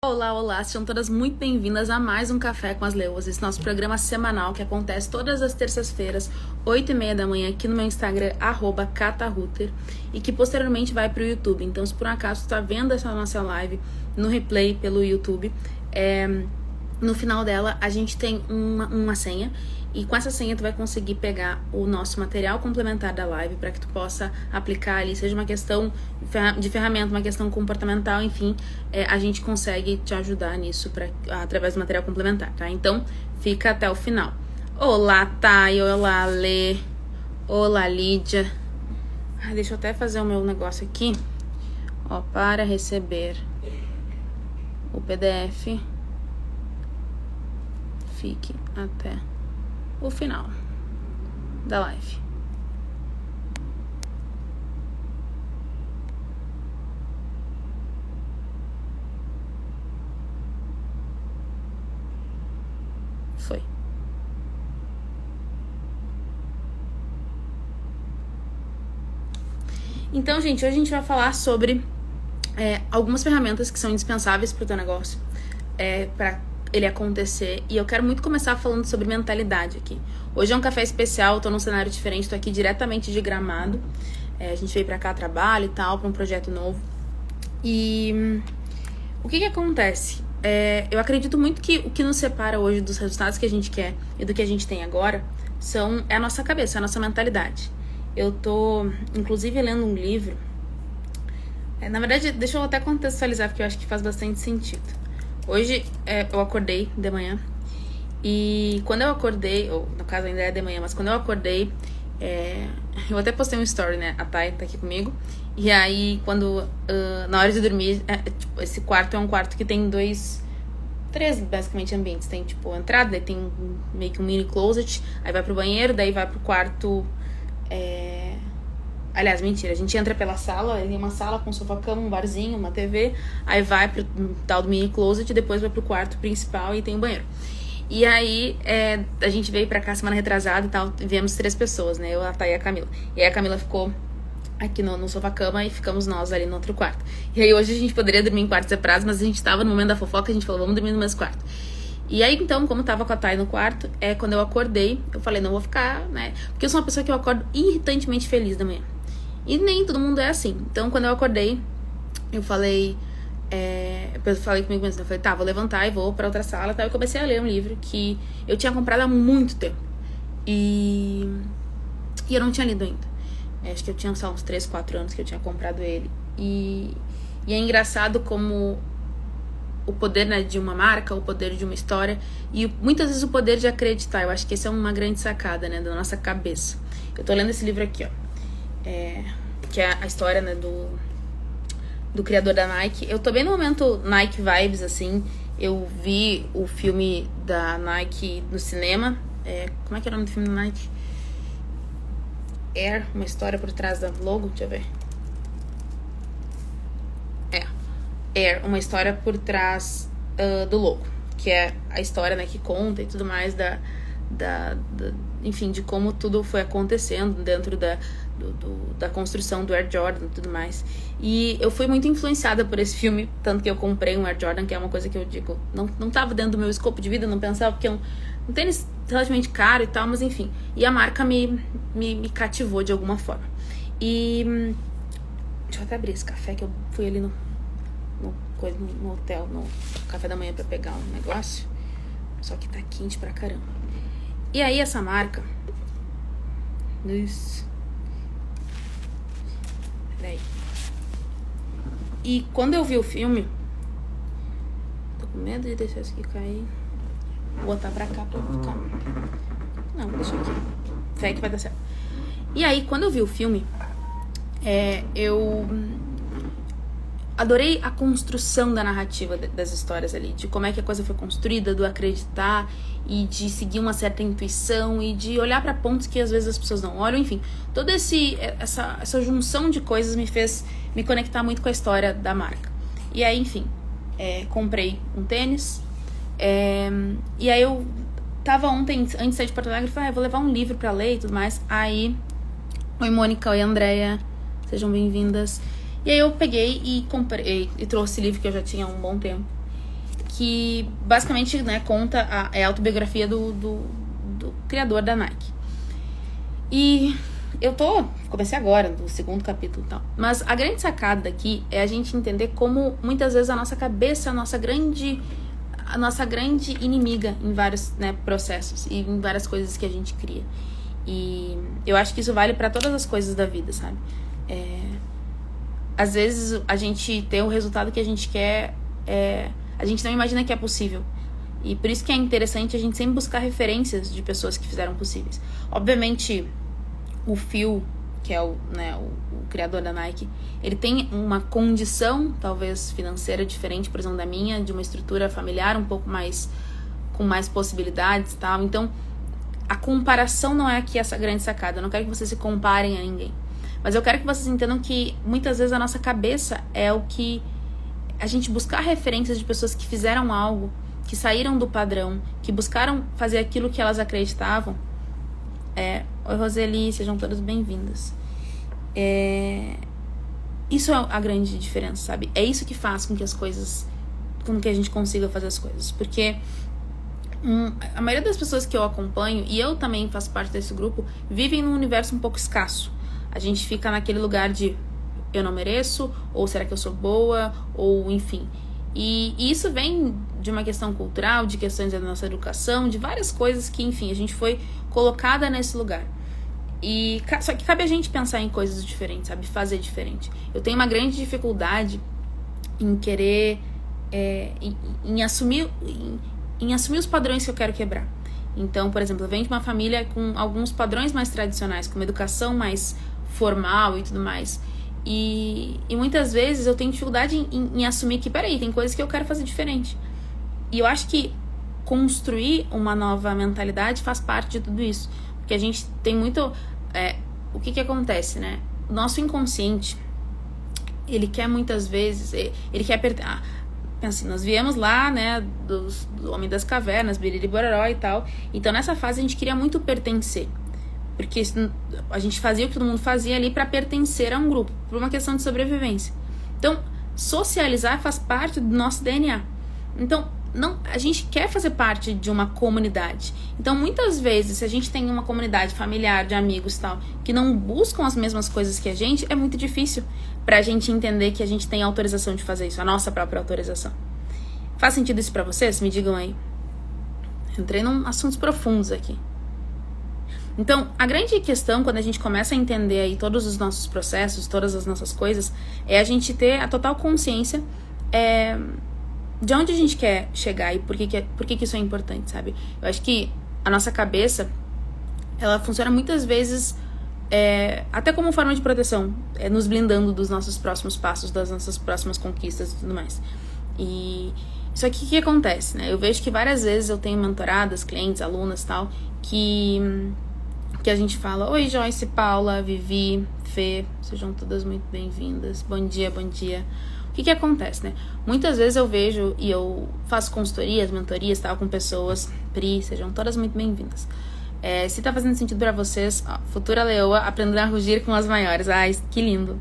Olá, olá, sejam todas muito bem-vindas a mais um Café com as Leoas, esse nosso programa semanal que acontece todas as terças-feiras, 8h30 da manhã, aqui no meu Instagram, @cataruter, e que posteriormente vai para o YouTube. Então, se por um acaso tu tá vendo essa nossa live no replay pelo YouTube, no final dela a gente tem uma senha, e com essa senha tu vai conseguir pegar o nosso material complementar da live para que tu possa aplicar ali, seja uma questão de ferramenta, uma questão comportamental, enfim, a gente consegue te ajudar nisso através do material complementar, tá? Então, fica até o final. Olá, Thay, olá, Lê, olá, Lídia. Deixa eu até fazer o meu negócio aqui, ó, para receber o PDF. Fique até o final da live. Foi. Então, gente, hoje a gente vai falar sobre algumas ferramentas que são indispensáveis para o teu negócio, para ele acontecer, e eu quero muito começar falando sobre mentalidade aqui. Hoje é um café especial, tô num cenário diferente, tô aqui diretamente de Gramado, a gente veio pra cá, trabalho e tal, pra um projeto novo. E o que acontece? Eu acredito muito que o que nos separa hoje dos resultados que a gente quer e do que a gente tem agora é a nossa cabeça, a nossa mentalidade. Eu tô, inclusive, lendo um livro, na verdade, deixa eu até contextualizar, porque eu acho que faz bastante sentido. Hoje eu acordei de manhã, e quando eu acordei, ou no caso ainda é de manhã, mas quando eu acordei, eu até postei um story, né? A Thay tá aqui comigo, e aí na hora de dormir, tipo, esse quarto é um quarto que tem três basicamente ambientes. Tem tipo entrada, daí tem meio que um mini closet, aí vai pro banheiro, daí vai pro quarto. Aliás, mentira, a gente entra pela sala, tem uma sala com um sofá-cama, um barzinho, uma TV, aí vai pro tal do mini closet, depois vai pro quarto principal e tem um banheiro. E aí, a gente veio pra cá semana retrasada e tal, e viemos 3 pessoas, né, eu, a Thay e a Camila. E aí a Camila ficou aqui no sofá-cama e ficamos nós ali no outro quarto. E aí hoje a gente poderia dormir em quartos separados, mas a gente tava no momento da fofoca, a gente falou, vamos dormir no mesmo quarto. E aí, então, como eu tava com a Thay no quarto, quando eu acordei, eu falei, não vou ficar, né, porque eu sou uma pessoa que eu acordo irritantemente feliz da manhã. E nem todo mundo é assim. Então, quando eu acordei, eu falei comigo mesmo, eu falei, tá, vou levantar e vou pra outra sala, tá? Eu comecei a ler um livro que eu tinha comprado há muito tempo. E eu não tinha lido ainda. Acho que eu tinha uns 3, 4 anos que eu tinha comprado ele. E é engraçado como o poder, né, de uma marca, o poder de uma história, e muitas vezes o poder de acreditar. Eu acho que essa é uma grande sacada, né, da nossa cabeça. Eu tô lendo esse livro aqui, ó. Que é a história, né, do criador da Nike. Eu tô bem no momento Nike vibes, assim. Eu vi o filme da Nike no cinema. Como é que é o nome do filme da Nike? Air, uma história por trás da logo, deixa eu ver. Air, uma história por trás do logo. Que é a história, né, que conta e tudo mais enfim, de como tudo foi acontecendo dentro da construção do Air Jordan e tudo mais. E eu fui muito influenciada por esse filme, tanto que eu comprei um Air Jordan, que é uma coisa que eu digo, não tava dentro do meu escopo de vida, não pensava, porque é um tênis relativamente caro e tal, mas enfim. E a marca me cativou de alguma forma. E deixa eu até abrir esse café, que eu fui ali no hotel, no café da manhã pra pegar um negócio. Só que tá quente pra caramba. E aí essa marca... Peraí. E quando eu vi o filme... Tô com medo de deixar isso aqui cair. Vou botar pra cá pra ficar... Não, deixa aqui. Fé que vai dar certo. E aí, quando eu vi o filme... eu... adorei a construção da narrativa das histórias ali, de como é que a coisa foi construída, do acreditar e de seguir uma certa intuição e de olhar para pontos que às vezes as pessoas não olham, enfim. Toda essa junção de coisas me fez me conectar muito com a história da marca. E aí, enfim, comprei um tênis, e aí eu tava ontem, antes de sair de Porto Alegre, falei, vou levar um livro pra ler e tudo mais. Aí, oi Mônica, oi Andréia, sejam bem-vindas. E aí eu peguei e comprei e trouxe esse livro que eu já tinha há um bom tempo. que basicamente, né, conta a autobiografia do criador da Nike. E eu comecei agora, no segundo capítulo e tal. Mas a grande sacada daqui é a gente entender como muitas vezes a nossa cabeça é a nossa grande inimiga em vários, né, processos e em várias coisas que a gente cria. E eu acho que isso vale para todas as coisas da vida, sabe? Às vezes a gente tem o resultado que a gente quer, a gente não imagina que é possível. E por isso que é interessante a gente sempre buscar referências de pessoas que fizeram possíveis. Obviamente, o Phil, que é o criador da Nike, ele tem uma condição, talvez financeira, diferente, por exemplo, da minha, de uma estrutura familiar um pouco mais, com mais possibilidades e tal. Então, a comparação não é aqui essa grande sacada. Eu não quero que vocês se comparem a ninguém. Mas eu quero que vocês entendam que muitas vezes a nossa cabeça é o que a gente buscar referências de pessoas que fizeram algo, que saíram do padrão, que buscaram fazer aquilo que elas acreditavam. Oi, Roseli, sejam todas bem-vindas. Isso é a grande diferença, sabe? É isso que faz com que as coisas, com que a gente consiga fazer as coisas. Porque a maioria das pessoas que eu acompanho, e eu também faço parte desse grupo, vivem num universo um pouco escasso. A gente fica naquele lugar de eu não mereço, ou será que eu sou boa, ou enfim. E isso vem de uma questão cultural, de questões da nossa educação, de várias coisas que, enfim, a gente foi colocada nesse lugar. Só que cabe a gente pensar em coisas diferentes, sabe? Fazer diferente. Eu tenho uma grande dificuldade em querer, em assumir os padrões que eu quero quebrar. Então, por exemplo, eu venho de uma família com alguns padrões mais tradicionais, com uma educação mais formal e tudo mais. E muitas vezes eu tenho dificuldade em assumir que, peraí, tem coisas que eu quero fazer diferente. E eu acho que construir uma nova mentalidade faz parte de tudo isso. Porque a gente tem muito... o que acontece, né? O nosso inconsciente, ele quer muitas vezes... Ele quer apertar... Pensa assim, nós viemos lá, né, do Homem das Cavernas, Biriri Bororó e tal. Então, nessa fase, a gente queria muito pertencer. Porque a gente fazia o que todo mundo fazia ali para pertencer a um grupo, por uma questão de sobrevivência. Então, socializar faz parte do nosso DNA. Então, a gente quer fazer parte de uma comunidade. Então, muitas vezes, se a gente tem uma comunidade familiar, de amigos e tal, que não buscam as mesmas coisas que a gente, é muito difícil pra gente entender que a gente tem autorização de fazer isso, a nossa própria autorização. Faz sentido isso pra vocês? Me digam aí. Entrei em assuntos profundos aqui. Então, a grande questão, quando a gente começa a entender aí todos os nossos processos, todas as nossas coisas, é a gente ter a total consciência de onde a gente quer chegar e por que isso é importante, sabe? Eu acho que a nossa cabeça, ela funciona muitas vezes até como forma de proteção, nos blindando dos nossos próximos passos, das nossas próximas conquistas e tudo mais. E isso aqui, o que acontece, né? Eu vejo que várias vezes eu tenho mentoradas, clientes, alunas e tal, que a gente fala: oi, Joyce, Paula, Vivi, Fê, sejam todas muito bem-vindas. Bom dia, bom dia. O que acontece, né? Muitas vezes eu vejo e eu faço consultorias, mentorias, tal, com pessoas. Pri, sejam todas muito bem-vindas. Se tá fazendo sentido pra vocês, ó, futura leoa aprendendo a rugir com as maiores. Ai, que lindo.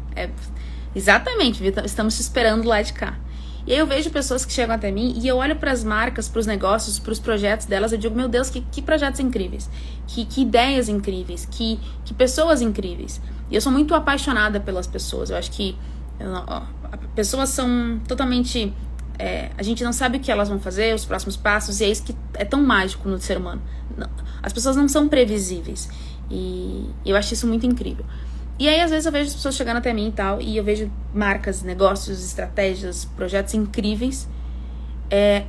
Exatamente, estamos te esperando lá de cá. E aí eu vejo pessoas que chegam até mim e eu olho pras marcas, pros negócios, pros projetos delas, eu digo: meu Deus, que projetos incríveis, que ideias incríveis, que pessoas incríveis. E eu sou muito apaixonada pelas pessoas. Eu acho que pessoas são totalmente... a gente não sabe o que elas vão fazer, os próximos passos, e é isso que é tão mágico no ser humano. As pessoas não são previsíveis. E eu acho isso muito incrível. E aí, às vezes, eu vejo as pessoas chegando até mim e tal, e eu vejo marcas, negócios, estratégias, projetos incríveis.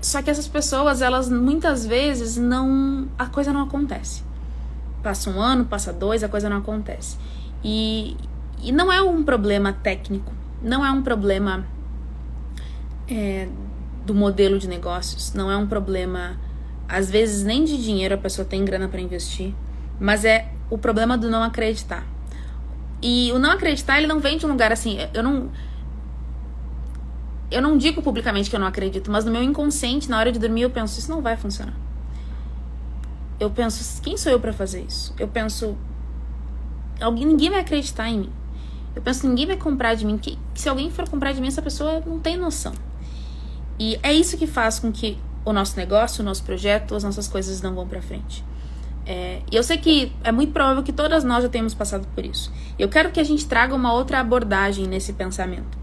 Só que essas pessoas, elas muitas vezes a coisa não acontece. Passa um ano, passa 2, a coisa não acontece. E não é um problema técnico, não é um problema do modelo de negócios, não é um problema, às vezes, nem de dinheiro, a pessoa tem grana para investir, mas é o problema do não acreditar. E o não acreditar, ele não vem de um lugar assim... Eu não digo publicamente que eu não acredito, mas no meu inconsciente, na hora de dormir, eu penso: isso não vai funcionar. Eu penso: quem sou eu pra fazer isso? Eu penso: ninguém vai acreditar em mim. Eu penso: ninguém vai comprar de mim. Que se alguém for comprar de mim, essa pessoa não tem noção. E é isso que faz com que o nosso negócio, o nosso projeto, as nossas coisas não vão pra frente. E eu sei que é muito provável que todas nós já tenhamos passado por isso. Eu quero que a gente traga uma outra abordagem nesse pensamento.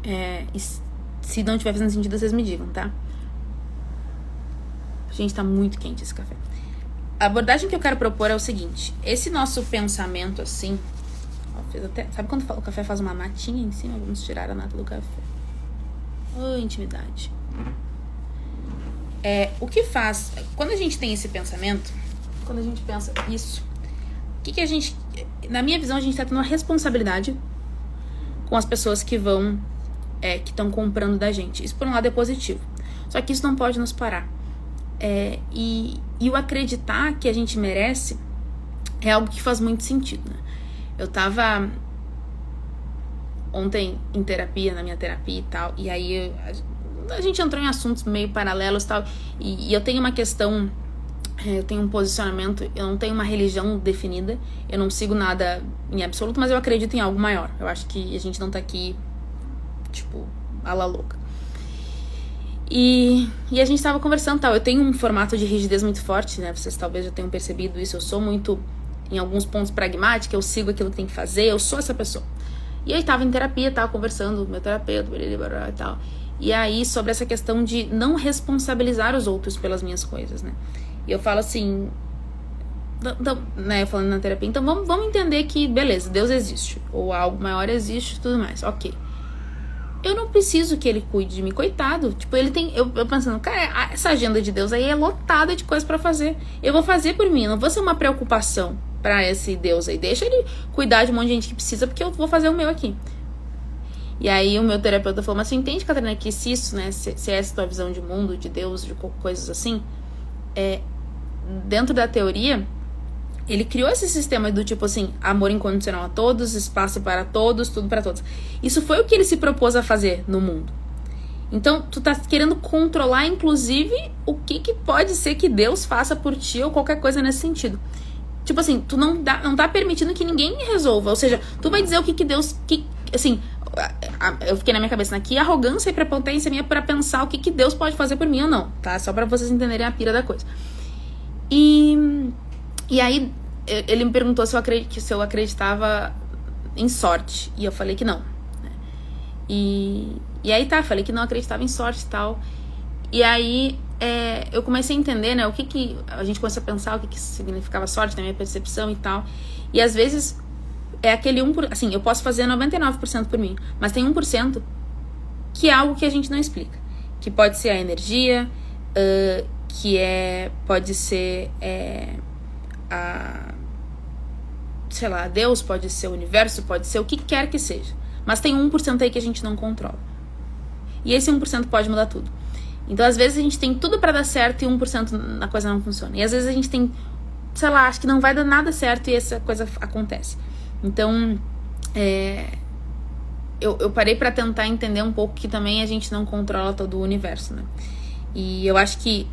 E se não estiver fazendo sentido, vocês me digam, tá? Gente, tá muito quente esse café. A abordagem que eu quero propor é o seguinte. Esse nosso pensamento, assim... Ó, fez até, sabe quando o café faz uma matinha em cima? Vamos tirar a nata do café. Intimidade. O que faz... Quando a gente tem esse pensamento, quando a gente pensa isso, o que a gente... Na minha visão, a gente tá tendo uma responsabilidade com as pessoas que vão... que estão comprando da gente. Isso, por um lado, é positivo. Só que isso não pode nos parar. E o acreditar que a gente merece é algo que faz muito sentido, né? Eu tava ontem em terapia, na minha terapia e tal, e aí a gente entrou em assuntos meio paralelos e tal, e eu tenho uma questão, eu tenho um posicionamento, eu não tenho uma religião definida, eu não sigo nada em absoluto, mas eu acredito em algo maior. Eu acho que a gente não tá aqui, tipo, a la louca. E a gente tava conversando, tal. Eu tenho um formato de rigidez muito forte, né? Vocês talvez já tenham percebido isso. Eu sou muito, em alguns pontos, pragmática. Eu sigo aquilo que tem que fazer. Eu sou essa pessoa. E aí tava em terapia, tava conversando com meu terapeuta e tal. E aí, sobre essa questão de não responsabilizar os outros pelas minhas coisas, né? E eu falo assim... né, falando na terapia. Então, vamos entender que, beleza, Deus existe. Ou algo maior existe e tudo mais. Ok. Eu não preciso que ele cuide de mim, coitado. Tipo, ele tem... Eu pensando, cara, essa agenda de Deus aí é lotada de coisas pra fazer. Eu vou fazer por mim, não vou ser uma preocupação pra esse Deus aí. Deixa ele cuidar de um monte de gente que precisa, porque eu vou fazer o meu aqui. E aí o meu terapeuta falou, mas você entende, Catarina, que se isso, né, se essa é a tua visão de mundo, de Deus, de coisas assim, dentro da teoria... Ele criou esse sistema do tipo assim, amor incondicional a todos, espaço para todos, tudo para todos. Isso foi o que ele se propôs a fazer no mundo. Então, tu tá querendo controlar, inclusive, o que pode ser que Deus faça por ti ou qualquer coisa nesse sentido. Tipo assim, tu não tá permitindo que ninguém resolva. Ou seja, tu vai dizer o que Deus... assim, eu fiquei na minha cabeça, que arrogância e prepotência minha pra pensar o que Deus pode fazer por mim ou não, tá? Só pra vocês entenderem a pira da coisa. E aí, ele me perguntou se eu acreditava em sorte. E eu falei que não. E aí tá, falei que não acreditava em sorte e tal. E aí, eu comecei a entender, né, o que a gente começou a pensar, o que significava sorte na minha percepção e tal. E às vezes, é aquele 1%, assim, eu posso fazer 99% por mim, mas tem 1% que é algo que a gente não explica. Que pode ser a energia, pode ser... sei lá, Deus, pode ser o universo, pode ser o que quer que seja. Mas tem 1% aí que a gente não controla. E esse 1% pode mudar tudo. Então, às vezes, a gente tem tudo pra dar certo e 1% a coisa não funciona. E às vezes a gente tem, sei lá, acho que não vai dar nada certo e essa coisa acontece. Então, eu parei pra tentar entender um pouco que também a gente não controla todo o universo, né? E eu acho que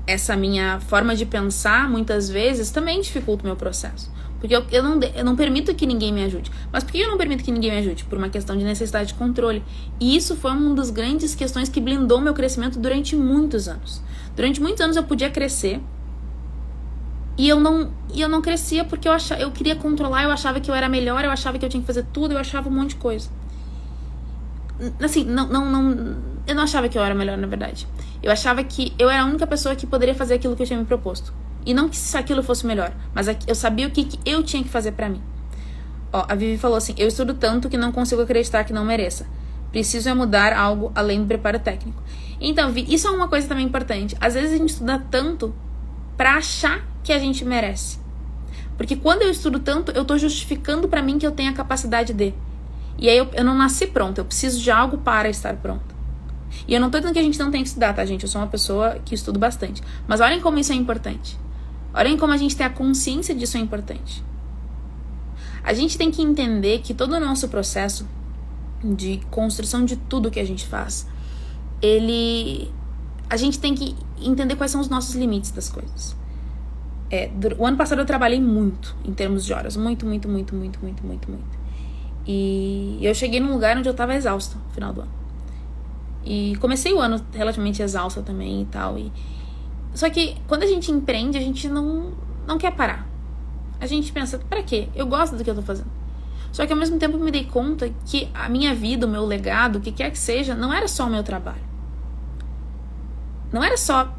essa minha forma de pensar, muitas vezes, também dificulta o meu processo. Porque eu não permito que ninguém me ajude. Mas por que eu não permito que ninguém me ajude? Por uma questão de necessidade de controle. E isso foi uma das grandes questões que blindou meu crescimento durante muitos anos. Durante muitos anos eu podia crescer e eu não crescia porque eu queria controlar, eu achava que eu era melhor, eu achava que eu tinha que fazer tudo, eu achava um monte de coisa. Assim, eu não achava que eu era melhor, na verdade. Eu achava que eu era a única pessoa que poderia fazer aquilo que eu tinha me proposto. E não que se aquilo fosse melhor, mas eu sabia o que eu tinha que fazer pra mim. Ó, a Vivi falou assim, eu estudo tanto que não consigo acreditar que não mereça. Preciso mudar algo além do preparo técnico. Então, Vi, isso é uma coisa também importante. Às vezes a gente estuda tanto pra achar que a gente merece. Porque quando eu estudo tanto, eu tô justificando pra mim que eu tenho a capacidade de. E aí eu não nasci pronta, eu preciso de algo para estar pronta. E eu não tô dizendo que a gente não tem que estudar, tá, gente? Eu sou uma pessoa que estudo bastante. Mas olhem como isso é importante. Olhem como a gente ter a consciência disso é importante. A gente tem que entender que todo o nosso processo de construção de tudo que a gente faz, a gente tem que entender quais são os nossos limites das coisas. O ano passado eu trabalhei muito em termos de horas. Muito. E eu cheguei num lugar onde eu tava exausta no final do ano. E comecei o ano relativamente exausta também e tal. Só que quando a gente empreende, a gente não quer parar. A gente pensa, pra quê? Eu gosto do que eu tô fazendo. Só que ao mesmo tempo eu me dei conta que a minha vida, o meu legado, o que quer que seja, não era só o meu trabalho. Não era só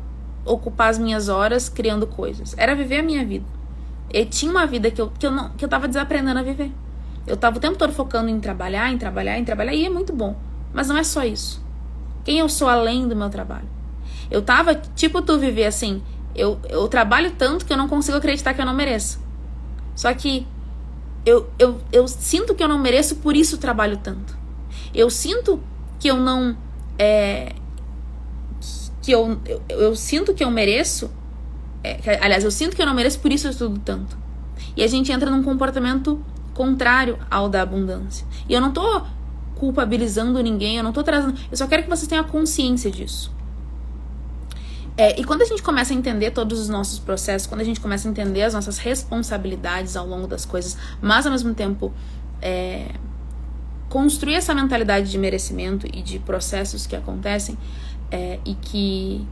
ocupar as minhas horas criando coisas. Era viver a minha vida. Eu tinha uma vida que eu tava desaprendendo a viver. Eu tava o tempo todo focando em trabalhar, e é muito bom. Mas não é só isso. Quem eu sou além do meu trabalho? Eu tava, tipo tu viver assim, eu trabalho tanto que eu não consigo acreditar que eu não mereço. Só que eu sinto que eu não mereço, por isso trabalho tanto. Eu sinto que eu não... eu sinto que eu mereço... aliás, eu sinto que eu não mereço, por isso eu estudo tanto. E a gente entra num comportamento contrário ao da abundância. E eu não tô culpabilizando ninguém, eu não tô trazendo... Eu só quero que vocês tenham a consciência disso. E quando a gente começa a entender todos os nossos processos, quando a gente começa a entender as nossas responsabilidades ao longo das coisas, mas ao mesmo tempo construir essa mentalidade de merecimento e de processos que acontecem e que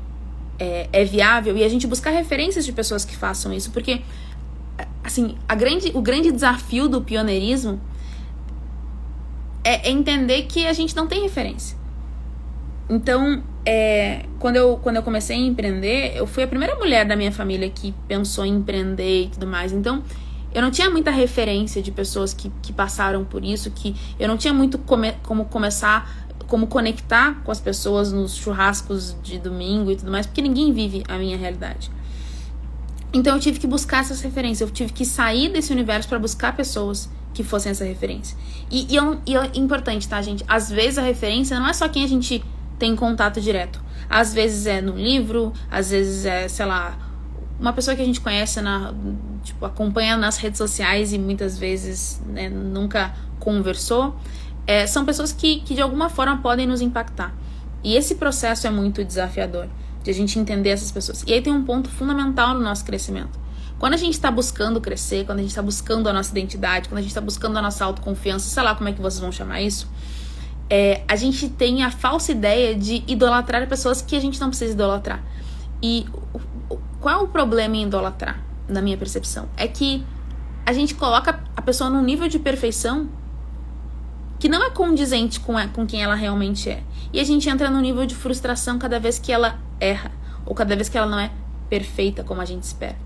é viável, e a gente buscar referências de pessoas que façam isso, porque assim, o grande desafio do pioneirismo é entender que a gente não tem referência. Então, quando eu comecei a empreender, eu fui a primeira mulher da minha família que pensou em empreender e tudo mais. Então, eu não tinha muita referência de pessoas que passaram por isso, que eu não tinha muito como conectar com as pessoas nos churrascos de domingo e tudo mais, porque ninguém vive a minha realidade. Então, eu tive que buscar essas referências, eu tive que sair desse universo para buscar pessoas que fossem essa referência. E é importante, tá, gente? Às vezes a referência não é só quem a gente tem contato direto. Às vezes é no livro, às vezes é, sei lá, uma pessoa que a gente conhece, acompanha nas redes sociais e muitas vezes, né, nunca conversou. São pessoas que de alguma forma podem nos impactar. E esse processo é muito desafiador, de a gente entender essas pessoas. E aí tem um ponto fundamental no nosso crescimento. Quando a gente está buscando crescer, quando a gente está buscando a nossa identidade, quando a gente está buscando a nossa autoconfiança, sei lá como é que vocês vão chamar isso, a gente tem a falsa ideia de idolatrar pessoas que a gente não precisa idolatrar. E qual é o problema em idolatrar, na minha percepção? É que a gente coloca a pessoa num nível de perfeição que não é condizente com quem ela realmente é. E a gente entra num nível de frustração cada vez que ela erra, ou cada vez que ela não é perfeita como a gente espera.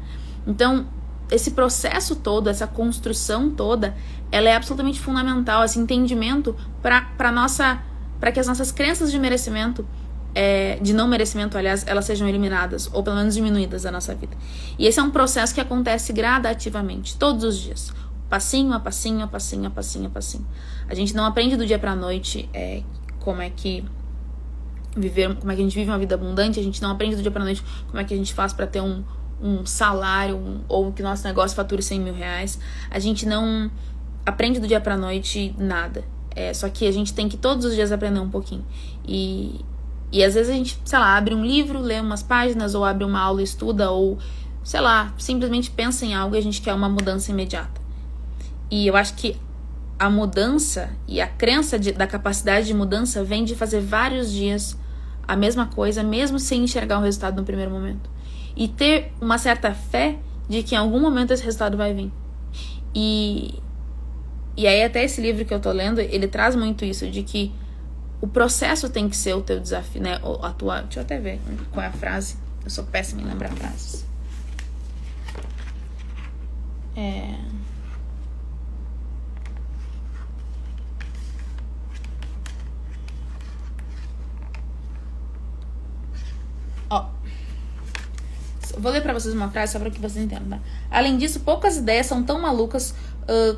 Então, esse processo todo, essa construção toda, ela é absolutamente fundamental, esse entendimento para que as nossas crenças de merecimento, de não merecimento, aliás, elas sejam eliminadas, ou pelo menos diminuídas da nossa vida. E esse é um processo que acontece gradativamente, todos os dias. Passinho a passinho, a passinho, a passinho, a passinho. A gente não aprende do dia pra noite como é que a gente vive uma vida abundante, a gente não aprende do dia pra noite como é que a gente faz pra ter um salário, ou que nosso negócio fature 100 mil reais. A gente não aprende do dia pra noite nada. Só que a gente tem que todos os dias aprender um pouquinho. E às vezes a gente, sei lá, abre um livro, lê umas páginas, ou abre uma aula e estuda, ou, sei lá, simplesmente pensa em algo e a gente quer uma mudança imediata. E eu acho que a mudança e a crença da capacidade de mudança vem de fazer vários dias a mesma coisa, mesmo sem enxergar o resultado no primeiro momento. E ter uma certa fé de que em algum momento esse resultado vai vir. E aí até esse livro que eu tô lendo, ele traz muito isso, de que o processo tem que ser o teu desafio, né? Deixa eu até ver qual é a frase. Eu sou péssima em lembrar frases. Vou ler pra vocês uma frase só pra que vocês entendam, tá? Além disso, poucas ideias são tão malucas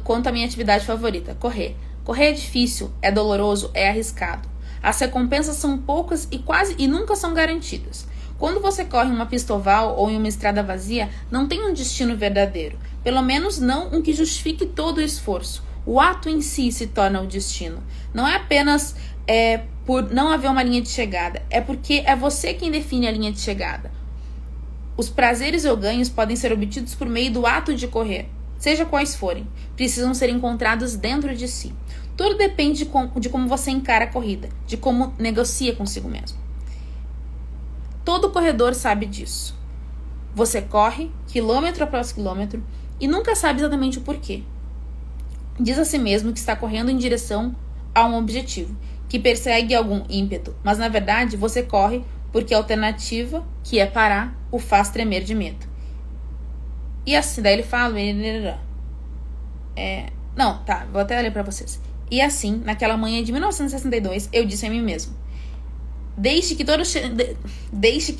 quanto a minha atividade favorita, correr. Correr é difícil, é doloroso, é arriscado. As recompensas são poucas e nunca são garantidas. Quando você corre em uma pista oval ou em uma estrada vazia, não tem um destino verdadeiro. Pelo menos não um que justifique todo o esforço. O ato em si se torna o destino. Não é apenas por não haver uma linha de chegada. É porque é você quem define a linha de chegada. Os prazeres ou ganhos podem ser obtidos por meio do ato de correr, seja quais forem, precisam ser encontrados dentro de si. Tudo depende de como você encara a corrida, de como negocia consigo mesmo. Todo corredor sabe disso. Você corre quilômetro após quilômetro e nunca sabe exatamente o porquê. Diz a si mesmo que está correndo em direção a um objetivo, que persegue algum ímpeto, mas na verdade você corre porque a alternativa, que é parar, o faz tremer de medo. E assim, daí ele fala... vou até ler pra vocês. E assim, naquela manhã de 1962, eu disse a mim mesmo: Deixe que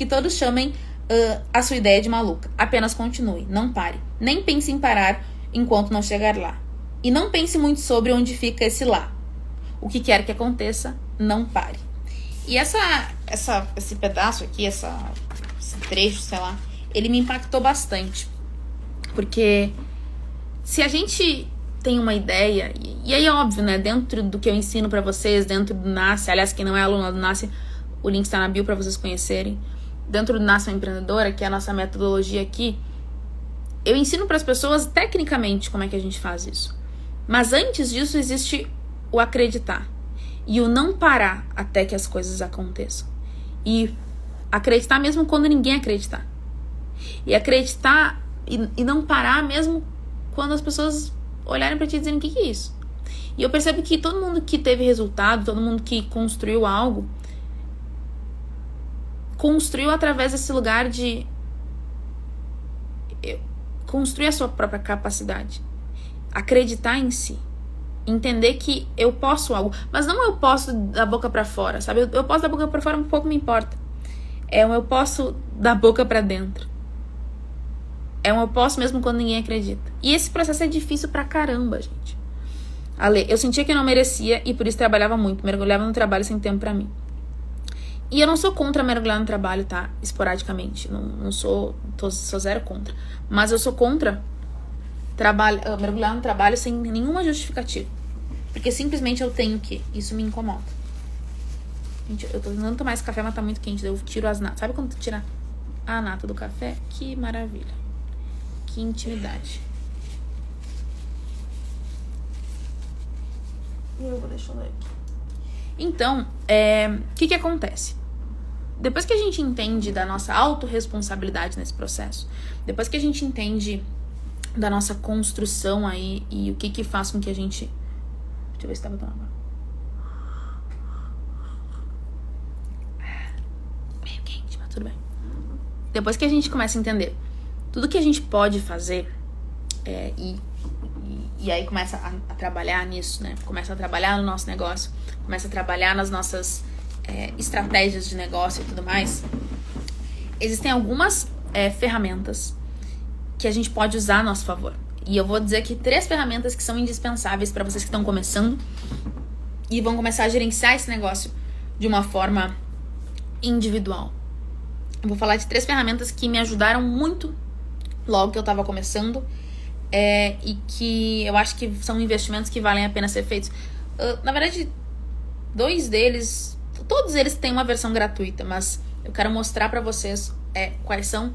todos chamem a sua ideia de maluca. Apenas continue, não pare. Nem pense em parar enquanto não chegar lá. E não pense muito sobre onde fica esse lá. O que quer que aconteça, não pare. E esse pedaço aqui, esse trecho, sei lá, ele me impactou bastante. Porque se a gente tem uma ideia, e aí é óbvio, né, dentro do que eu ensino pra vocês, dentro do Nasce, aliás, quem não é aluno do Nasce, o link está na bio pra vocês conhecerem. Dentro do Nasce uma Empreendedora, que é a nossa metodologia aqui, eu ensino pras pessoas tecnicamente como é que a gente faz isso. Mas antes disso existe o acreditar e o não parar até que as coisas aconteçam. E acreditar mesmo quando ninguém acreditar. E acreditar e não parar mesmo quando as pessoas olharem pra ti e dizerem: o que é isso? E eu percebo que todo mundo que teve resultado, todo mundo que construiu algo, construiu através desse lugar de construir a sua própria capacidade, acreditar em si, entender que eu posso algo, mas não eu posso da boca pra fora, sabe? Eu posso da boca pra fora, um pouco me importa. É um eu posso da boca pra dentro. É um eu posso mesmo quando ninguém acredita. E esse processo é difícil pra caramba, gente. Ale, eu sentia que eu não merecia e por isso trabalhava muito, mergulhava no trabalho sem tempo pra mim. E eu não sou contra mergulhar no trabalho, tá? Esporadicamente. Não sou zero contra. Mas eu sou contra mergulhar no trabalho sem nenhuma justificativa. Porque simplesmente eu tenho que. Isso me incomoda. Gente, eu tô tentando tomar esse café, mas tá muito quente. Daí eu tiro as natas. Sabe quando tu tira a nata do café? Que maravilha. Que intimidade. Eu vou deixar aqui. Então, o que acontece? Depois que a gente entende da nossa autorresponsabilidade nesse processo, depois que a gente entende da nossa construção aí e o que faz com que a gente... Deixa eu ver se tá botando água. Meio quente, mas tudo bem. Depois que a gente começa a entender tudo que a gente pode fazer e aí começa a trabalhar nisso, né? Começa a trabalhar no nosso negócio, começa a trabalhar nas nossas estratégias de negócio e tudo mais. Existem algumas ferramentas que a gente pode usar a nosso favor. E eu vou dizer aqui 3 ferramentas que são indispensáveis para vocês que estão começando e vão começar a gerenciar esse negócio de uma forma individual. Eu vou falar de 3 ferramentas que me ajudaram muito logo que eu tava começando e que eu acho que são investimentos que valem a pena ser feitos. Na verdade, 2 deles, todos eles têm uma versão gratuita, mas eu quero mostrar pra vocês quais são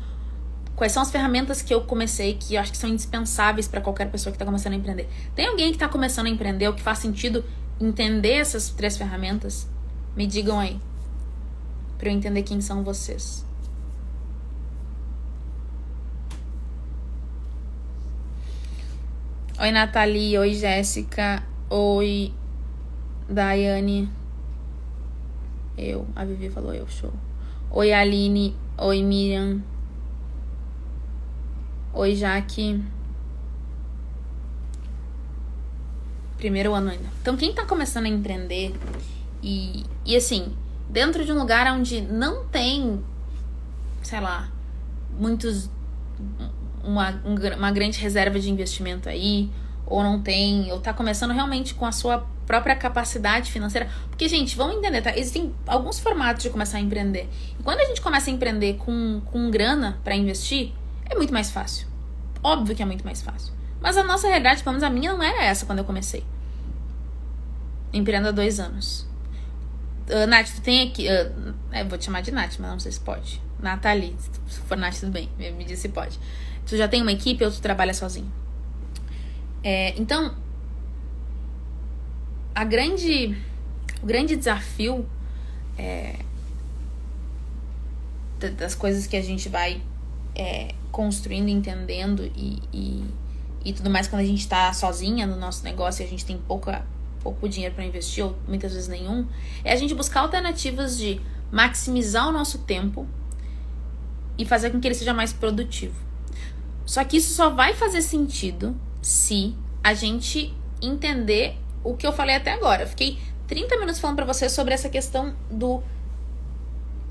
as ferramentas que eu comecei, que eu acho que são indispensáveis pra qualquer pessoa que tá começando a empreender. Tem alguém que tá começando a empreender ou que faz sentido entender essas 3 ferramentas? Me digam aí, pra eu entender quem são vocês. Oi, Nathalie. Oi, Jéssica. Oi, Daiane. A Vivi falou eu, show. Oi, Aline. Oi, Miriam. Oi, Jaque. Primeiro ano ainda. Então, quem tá começando a empreender e assim, dentro de um lugar onde não tem, sei lá, uma grande reserva de investimento aí, ou não tem, ou tá começando realmente com a sua própria capacidade financeira. Porque, gente, vamos entender, tá? Existem alguns formatos de começar a empreender. E quando a gente começa a empreender com grana pra investir, é muito mais fácil. Óbvio que é muito mais fácil. Mas a nossa realidade, pelo menos a minha, não era essa quando eu comecei. Empreendo há 2 anos. Nath, tu tem aqui... vou te chamar de Nath, mas não sei se pode. Nathalie, se for Nath, tudo bem. Me diz se pode. Tu já tem uma equipe ou tu trabalha sozinho? Então, o grande desafio das coisas que a gente vai construindo, entendendo e tudo mais quando a gente tá sozinha no nosso negócio e a gente tem pouco dinheiro para investir, ou muitas vezes nenhum, é a gente buscar alternativas de maximizar o nosso tempo e fazer com que ele seja mais produtivo. Só que isso só vai fazer sentido se a gente entender o que eu falei até agora. Eu fiquei 30 minutos falando pra você sobre essa questão do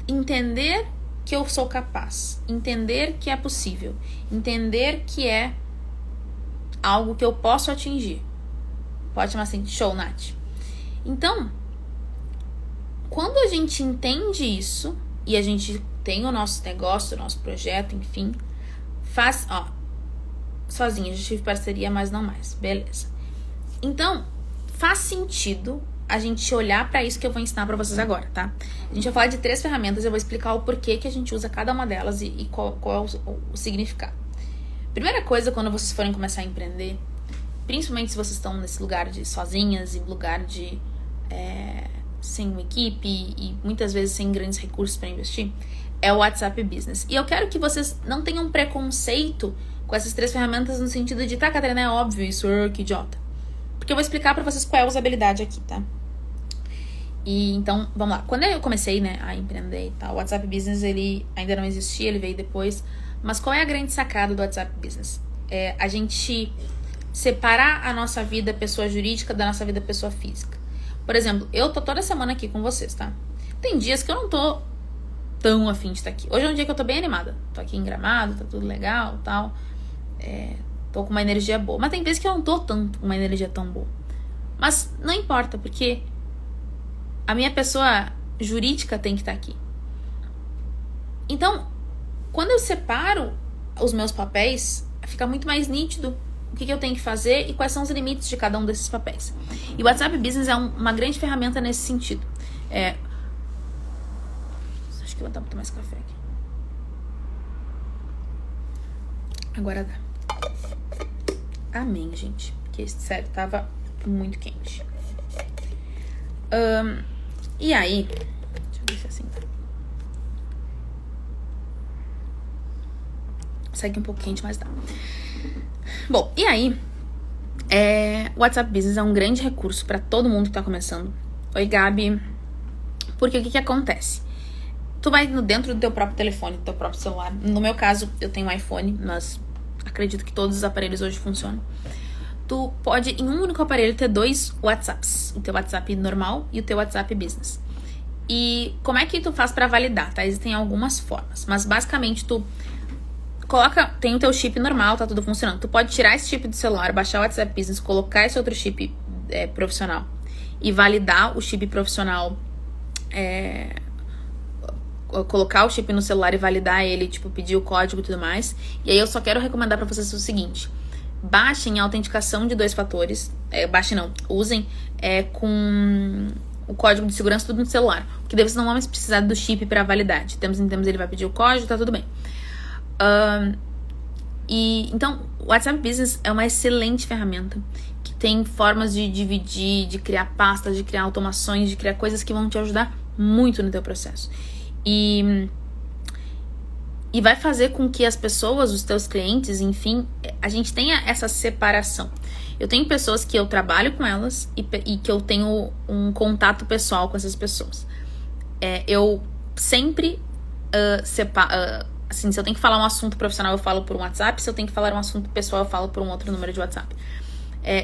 entender que eu sou capaz, entender que é possível, entender que é algo que eu posso atingir. Pode chamar assim, show, Nath. Então, quando a gente entende isso e a gente tem o nosso negócio, o nosso projeto, enfim, faz, sozinha, já tive parceria, mas não mais, beleza. Então, faz sentido a gente olhar pra isso que eu vou ensinar pra vocês agora, tá? A gente vai falar de 3 ferramentas, eu vou explicar o porquê que a gente usa cada uma delas e qual é o significado. Primeira coisa, quando vocês forem começar a empreender, principalmente se vocês estão nesse lugar de sozinhas e lugar de sem uma equipe e muitas vezes sem grandes recursos para investir, é o WhatsApp Business. E eu quero que vocês não tenham preconceito com essas 3 ferramentas no sentido de, tá, Catarina, é óbvio isso, que idiota. Porque eu vou explicar pra vocês qual é a usabilidade aqui, tá? E então, vamos lá. Quando eu comecei, a empreender e tal, o WhatsApp Business, ele ainda não existia, ele veio depois. Mas qual é a grande sacada do WhatsApp Business? É a gente separar a nossa vida pessoa jurídica da nossa vida pessoa física. Por exemplo, eu tô toda semana aqui com vocês, tá? Tem dias que eu não tô tão afim de estar aqui. Hoje é um dia que eu tô bem animada. Tô aqui em Gramado, tá tudo legal e tal. Tô com uma energia boa. Mas tem vezes que eu não tô tanto com uma energia tão boa. Mas não importa, porque a minha pessoa jurídica tem que estar aqui. Então, quando eu separo os meus papéis, fica muito mais nítido o que eu tenho que fazer e quais são os limites de cada um desses papéis. E o WhatsApp Business é uma grande ferramenta nesse sentido. Acho que eu vou botar mais café aqui. Agora dá. Amém, gente. Porque, sério, tava muito quente. E aí... Deixa eu ver se assim tá. Segue um pouco quente, mas dá. Bom, e aí... o WhatsApp Business é um grande recurso pra todo mundo que tá começando. Oi, Gabi. Porque o que acontece? Tu vai dentro do teu próprio telefone, do teu próprio celular. No meu caso, eu tenho um iPhone, mas... acredito que todos os aparelhos hoje funcionam. Tu pode, em um único aparelho, ter 2 WhatsApps. O teu WhatsApp normal e o teu WhatsApp Business. E como é que tu faz pra validar, tá? Existem algumas formas. Mas, basicamente, tu tem o teu chip normal, tá tudo funcionando. Tu pode tirar esse chip do celular, baixar o WhatsApp Business, colocar esse outro chip profissional e validar o chip profissional... colocar o chip no celular e validar ele, tipo, pedir o código e tudo mais. E aí eu só quero recomendar pra vocês o seguinte: baixem a autenticação de 2 fatores. Usem com o código de segurança tudo no celular. Porque daí vocês não vão mais precisar do chip pra validar. De tempos em tempos ele vai pedir o código, tá tudo bem. Então, o WhatsApp Business é uma excelente ferramenta que tem formas de dividir, de criar pastas, de criar automações, de criar coisas que vão te ajudar muito no teu processo. E vai fazer com que as pessoas, os teus clientes, enfim, a gente tenha essa separação. Eu tenho pessoas que eu trabalho com elas e que eu tenho um contato pessoal com essas pessoas. Eu sempre assim, se eu tenho que falar um assunto profissional, eu falo por um WhatsApp. Se eu tenho que falar um assunto pessoal, eu falo por um outro número de WhatsApp.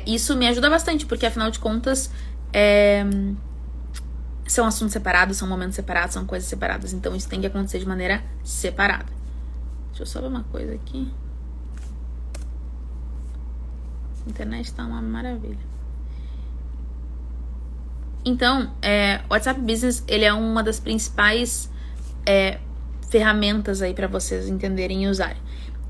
Isso me ajuda bastante, porque afinal de contas... são assuntos separados, são momentos separados, são coisas separadas. Então isso tem que acontecer de maneira separada. Deixa eu só ver uma coisa aqui. A internet tá uma maravilha. Então, o WhatsApp Business, ele é uma das principais ferramentas aí pra vocês entenderem e usarem.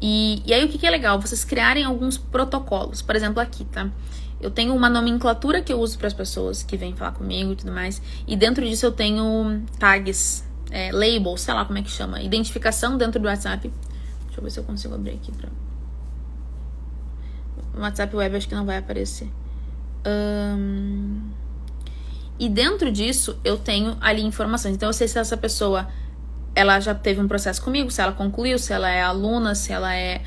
E aí o que é legal? Vocês criarem alguns protocolos. Por exemplo, aqui, tá? Eu tenho uma nomenclatura que eu uso para as pessoas que vêm falar comigo e tudo mais. E dentro disso eu tenho tags, labels, sei lá como é que chama. Identificação dentro do WhatsApp. Deixa eu ver se eu consigo abrir aqui pra... O WhatsApp Web acho que não vai aparecer. E dentro disso, eu tenho ali informações. Então, eu sei se essa pessoa, ela já teve um processo comigo, se ela concluiu, se ela é aluna, se ela é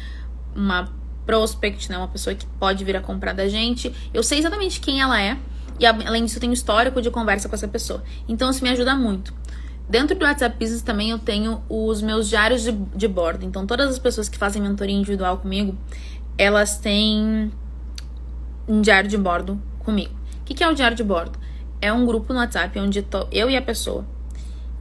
uma prospect, né? Uma pessoa que pode vir a comprar da gente. Eu sei exatamente quem ela é. E além disso, eu tenho histórico de conversa com essa pessoa. Então, isso me ajuda muito. Dentro do WhatsApp Business também eu tenho os meus diários de bordo. Então, todas as pessoas que fazem mentoria individual comigo, elas têm um diário de bordo comigo. O que é o diário de bordo? É um grupo no WhatsApp onde tô eu e a pessoa.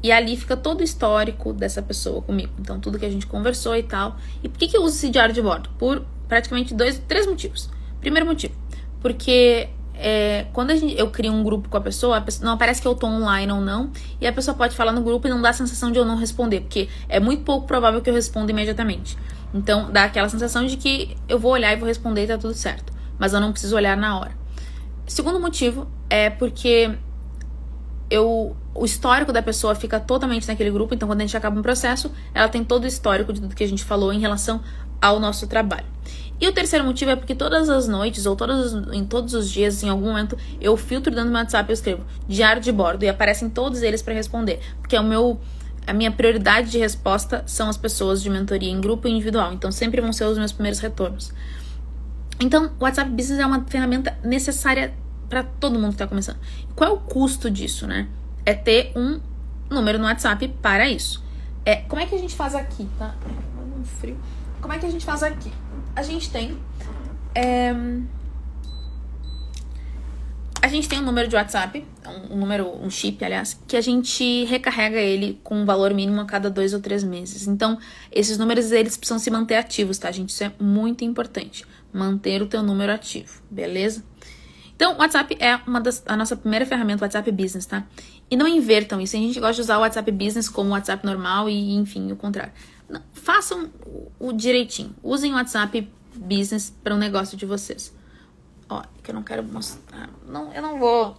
E ali fica todo o histórico dessa pessoa comigo. Então, tudo que a gente conversou e tal. E por que eu uso esse diário de bordo? Por praticamente três motivos. Primeiro motivo, porque quando eu crio um grupo com a pessoa não aparece que eu tô online ou não, e a pessoa pode falar no grupo e não dá a sensação de eu não responder, porque é muito pouco provável que eu responda imediatamente. Então, dá aquela sensação de que eu vou olhar e vou responder e tá tudo certo, mas eu não preciso olhar na hora. Segundo motivo é porque o histórico da pessoa fica totalmente naquele grupo, então quando a gente acaba um processo, ela tem todo o histórico de tudo que a gente falou em relação ao nosso trabalho. E o terceiro motivo é porque todas as noites, ou em todos os dias, em algum momento, eu filtro dentro do meu WhatsApp, eu escrevo diário de bordo e aparecem todos eles para responder. Porque a minha prioridade de resposta são as pessoas de mentoria em grupo e individual. Então, sempre vão ser os meus primeiros retornos. Então, o WhatsApp Business é uma ferramenta necessária para todo mundo que está começando. Qual é o custo disso, né? É ter um número no WhatsApp para isso. Como é que a gente faz aqui, tá? Um frio. Como é que a gente faz aqui? A gente tem um número de WhatsApp, um chip, aliás, que a gente recarrega ele com um valor mínimo a cada 2 ou 3 meses. Então, esses números, eles precisam se manter ativos, tá, gente? Isso é muito importante, manter o teu número ativo, beleza? Então, o WhatsApp é a nossa primeira ferramenta, o WhatsApp Business, tá? E não invertam isso, a gente gosta de usar o WhatsApp Business como o WhatsApp normal e, enfim, o contrário. Não, façam o direitinho, usem o WhatsApp Business para o negócio de vocês. Ó, que eu não quero mostrar, eu não vou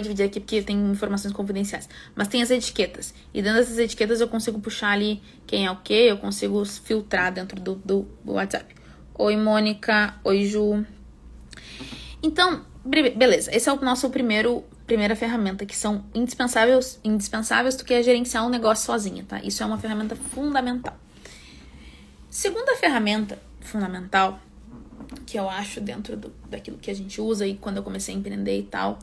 dividir aqui porque tem informações confidenciais, mas tem as etiquetas, e dentro dessas etiquetas eu consigo puxar ali quem é o que, eu consigo filtrar dentro do WhatsApp. Oi, Mônica, oi, Ju. Então, beleza, esse é o nosso primeira ferramenta, que são indispensáveis do que é gerenciar um negócio sozinha, tá? Isso é uma ferramenta fundamental. Segunda ferramenta fundamental, que eu acho dentro daquilo que a gente usa e quando eu comecei a empreender e tal,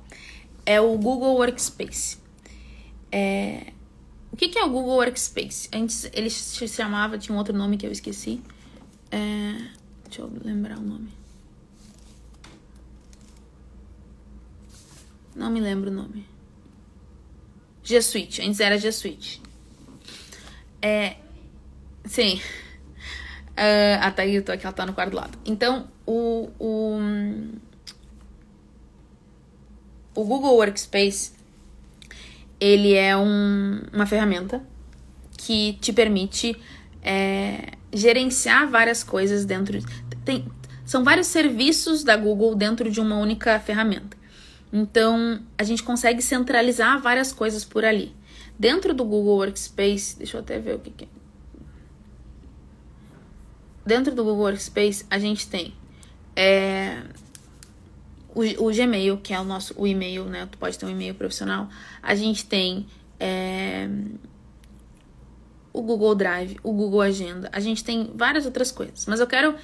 é o Google Workspace. O que é o Google Workspace? Antes ele se chamava, tinha um outro nome que eu esqueci. Deixa eu lembrar o nome. Não me lembro o nome. G Suite. Antes era G Suite. Sim. A Thaíta, que ela tá no quarto do lado. Então, o Google Workspace, ele é uma ferramenta que te permite gerenciar várias coisas dentro. São vários serviços da Google dentro de uma única ferramenta. Então, a gente consegue centralizar várias coisas por ali. Dentro do Google Workspace, deixa eu até ver o que é. Dentro do Google Workspace, a gente tem o Gmail, que é o e-mail, né? Tu pode ter um e-mail profissional. A gente tem o Google Drive, o Google Agenda. A gente tem várias outras coisas. Mas eu quero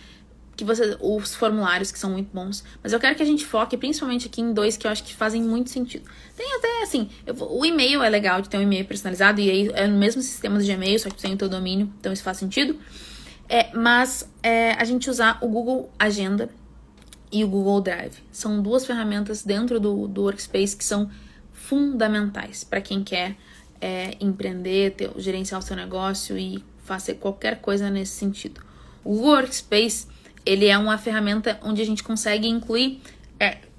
que os formulários, que são muito bons, mas eu quero que a gente foque principalmente aqui em 2 que eu acho que fazem muito sentido. Tem até, assim, o e-mail é legal de ter um e-mail personalizado, e aí é no mesmo sistema do Gmail, só que tem o teu domínio, então isso faz sentido. Mas a gente usar o Google Agenda e o Google Drive. São 2 ferramentas dentro do Workspace que são fundamentais para quem quer empreender, gerenciar o seu negócio e fazer qualquer coisa nesse sentido. O Google Workspace, ele é uma ferramenta onde a gente consegue incluir,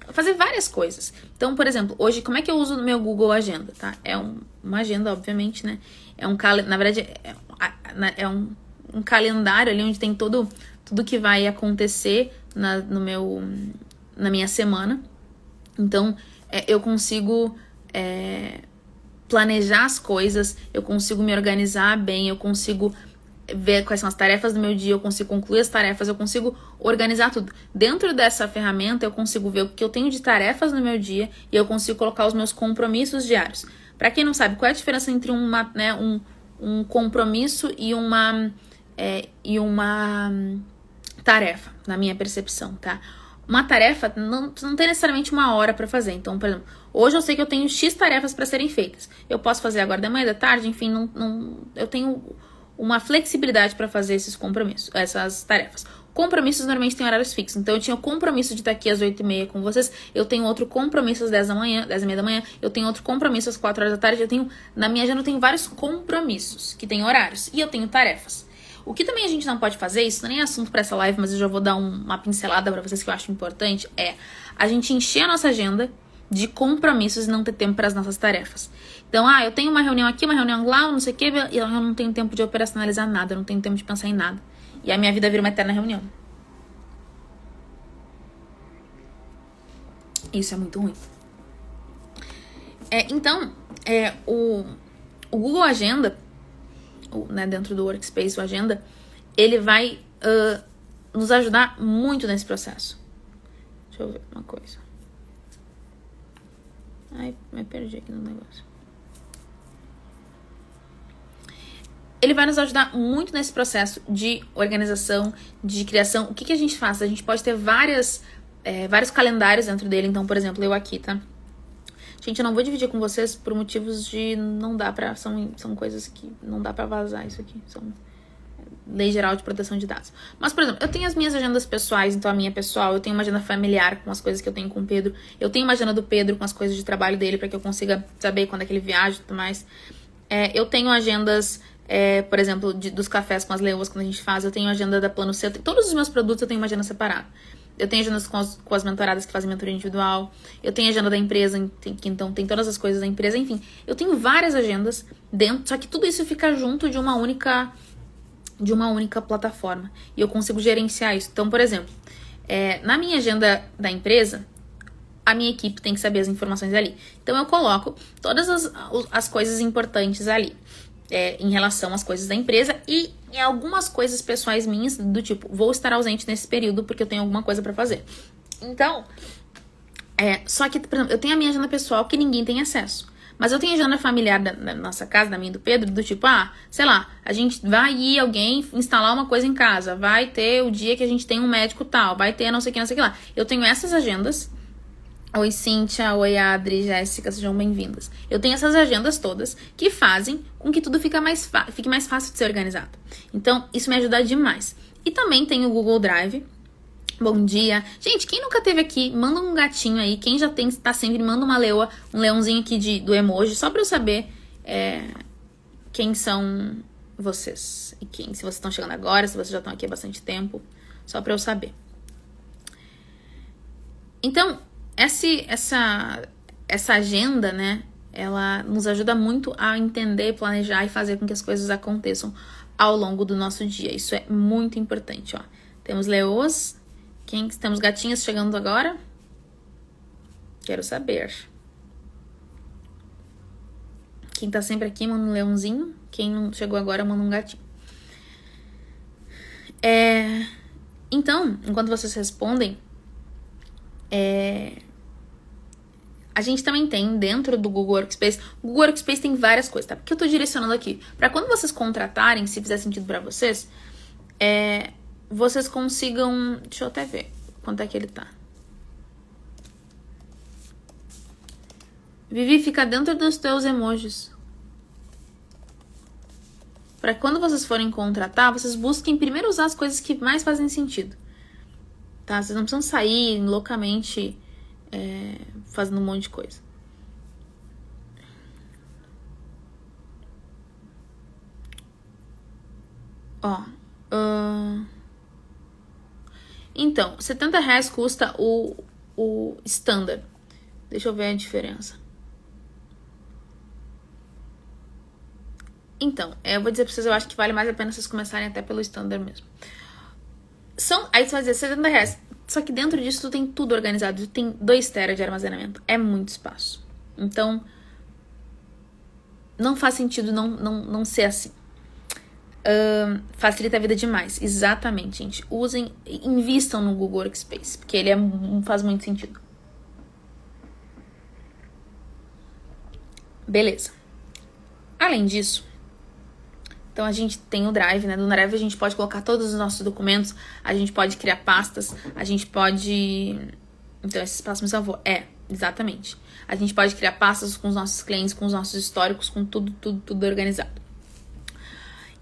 fazer várias coisas. Então, por exemplo, hoje, como é que eu uso no meu Google Agenda, tá? É uma agenda, obviamente, né? Na verdade, é um calendário ali onde tem tudo que vai acontecer na minha semana. Então, eu consigo planejar as coisas, eu consigo me organizar bem, eu consigo ver quais são as tarefas do meu dia, eu consigo concluir as tarefas, eu consigo organizar tudo. Dentro dessa ferramenta, eu consigo ver o que eu tenho de tarefas no meu dia e eu consigo colocar os meus compromissos diários. Pra quem não sabe, qual é a diferença entre um compromisso e uma tarefa, na minha percepção, tá? Uma tarefa não tem necessariamente uma hora pra fazer. Então, por exemplo, hoje eu sei que eu tenho X tarefas pra serem feitas. Eu posso fazer agora da manhã, da tarde, enfim, eu tenho uma flexibilidade pra fazer esses compromissos, essas tarefas. Compromissos normalmente têm horários fixos. Então, eu tinha o compromisso de estar aqui às 8h30 com vocês. Eu tenho outro compromisso às 10h30 da manhã. Eu tenho outro compromisso às 4 horas da tarde. Na minha agenda, eu tenho vários compromissos que têm horários. E eu tenho tarefas. O que também a gente não pode fazer, isso nem é assunto para essa live, mas eu já vou dar uma pincelada para vocês que eu acho importante, é a gente encher a nossa agenda de compromissos e não ter tempo para as nossas tarefas. Então, eu tenho uma reunião aqui, uma reunião lá, não sei o que, e eu não tenho tempo de operacionalizar nada, eu não tenho tempo de pensar em nada. E a minha vida vira uma eterna reunião. Isso é muito ruim. Então, o Google Agenda, né, dentro do Workspace, o Agenda, ele vai nos ajudar muito nesse processo. Deixa eu ver uma coisa. Ai, me perdi aqui no negócio. Ele vai nos ajudar muito nesse processo de organização, de criação. O que a gente faz? A gente pode ter vários calendários dentro dele. Então, por exemplo, eu aqui, tá? Gente, eu não vou dividir com vocês por motivos de não dá pra... São coisas que não dá pra vazar isso aqui. São lei geral de proteção de dados. Mas, por exemplo, eu tenho as minhas agendas pessoais, então a minha pessoal. Eu tenho uma agenda familiar com as coisas que eu tenho com o Pedro. Eu tenho uma agenda do Pedro com as coisas de trabalho dele pra que eu consiga saber quando é que ele viaja e tudo mais. Eu tenho agendas, por exemplo, dos cafés com as leoas quando a gente faz. Eu tenho agenda da Plano C. Todos os meus produtos eu tenho uma agenda separada. Eu tenho agendas com as mentoradas que fazem mentoria individual. Eu tenho agenda da empresa, então tem todas as coisas da empresa. Enfim, eu tenho várias agendas dentro, só que tudo isso fica junto de uma única plataforma. E eu consigo gerenciar isso. Então, por exemplo, na minha agenda da empresa, a minha equipe tem que saber as informações ali. Então, eu coloco todas as coisas importantes ali. Em relação às coisas da empresa e em algumas coisas pessoais minhas, do tipo, vou estar ausente nesse período porque eu tenho alguma coisa pra fazer. Então, só que, por exemplo, eu tenho a minha agenda pessoal que ninguém tem acesso. Mas eu tenho a agenda familiar da nossa casa, da minha e do Pedro, do tipo, sei lá, a gente vai ir alguém instalar uma coisa em casa, vai ter o dia que a gente tem um médico tal, vai ter não sei o que lá. Eu tenho essas agendas. Oi, Cíntia. Oi, Adri, Jéssica, sejam bem-vindas. Eu tenho essas agendas todas que fazem com que tudo fique mais fácil de ser organizado. Então, isso me ajuda demais. E também tem o Google Drive. Bom dia. Gente, quem nunca teve aqui, manda um gatinho aí. Quem já tá sempre, manda uma leoa, um leãozinho aqui do emoji, só pra eu saber quem são vocês. E se vocês estão chegando agora, se vocês já estão aqui há bastante tempo. Só pra eu saber. Então, essa agenda, né, ela nos ajuda muito a entender, planejar e fazer com que as coisas aconteçam ao longo do nosso dia. Isso é muito importante, ó. Temos leoas, temos gatinhas chegando agora? Quero saber. Quem tá sempre aqui, manda um leãozinho. Quem não chegou agora, manda um gatinho. Então, enquanto vocês respondem, a gente também tem dentro do Google Workspace. O Google Workspace tem várias coisas, tá? Porque eu tô direcionando aqui pra quando vocês contratarem, se fizer sentido pra vocês, vocês consigam... Deixa eu até ver quanto é que ele tá. Vivi, fica dentro dos teus emojis. Pra quando vocês forem contratar, vocês busquem primeiro usar as coisas que mais fazem sentido. Tá? Vocês não precisam sair loucamente fazendo um monte de coisa. Então, R$70 custa o standard. Deixa eu ver a diferença. Então, eu vou dizer pra vocês, eu acho que vale mais a pena vocês começarem até pelo standard mesmo. Aí você vai dizer R$70. Só que dentro disso tu tem tudo organizado. Tu tem 2 TB de armazenamento. É muito espaço. Então, não faz sentido não ser assim. facilita a vida demais. Exatamente, gente. Invistam no Google Workspace, porque ele faz muito sentido. Beleza. Além disso, então a gente tem o Drive, né? No Drive a gente pode colocar todos os nossos documentos, a gente pode criar pastas, a gente pode... Então esse espaço me salvou. Exatamente. A gente pode criar pastas com os nossos clientes, com os nossos históricos, com tudo organizado.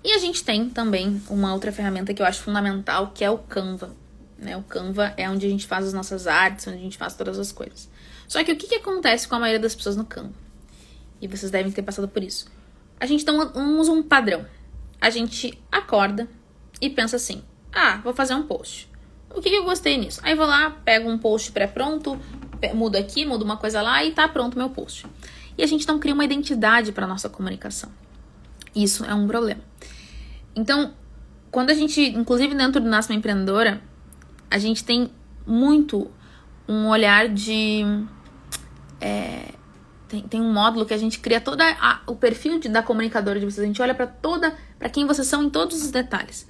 E a gente tem também uma outra ferramenta que eu acho fundamental, que é o Canva. Né? O Canva é onde a gente faz as nossas artes, onde a gente faz todas as coisas. Só que o que acontece com a maioria das pessoas no Canva? E vocês devem ter passado por isso. A gente não usa um padrão. A gente acorda e pensa assim, vou fazer um post. O que eu gostei nisso? Aí vou lá, pego um post pré-pronto, mudo aqui, mudo uma coisa lá e tá pronto o meu post. E a gente não cria uma identidade para nossa comunicação. Isso é um problema. Então, quando a gente, inclusive dentro do Nasce uma Empreendedora, a gente tem muito um olhar de... Tem um módulo que a gente cria todo o perfil da comunicadora de vocês. A gente olha para quem vocês são em todos os detalhes.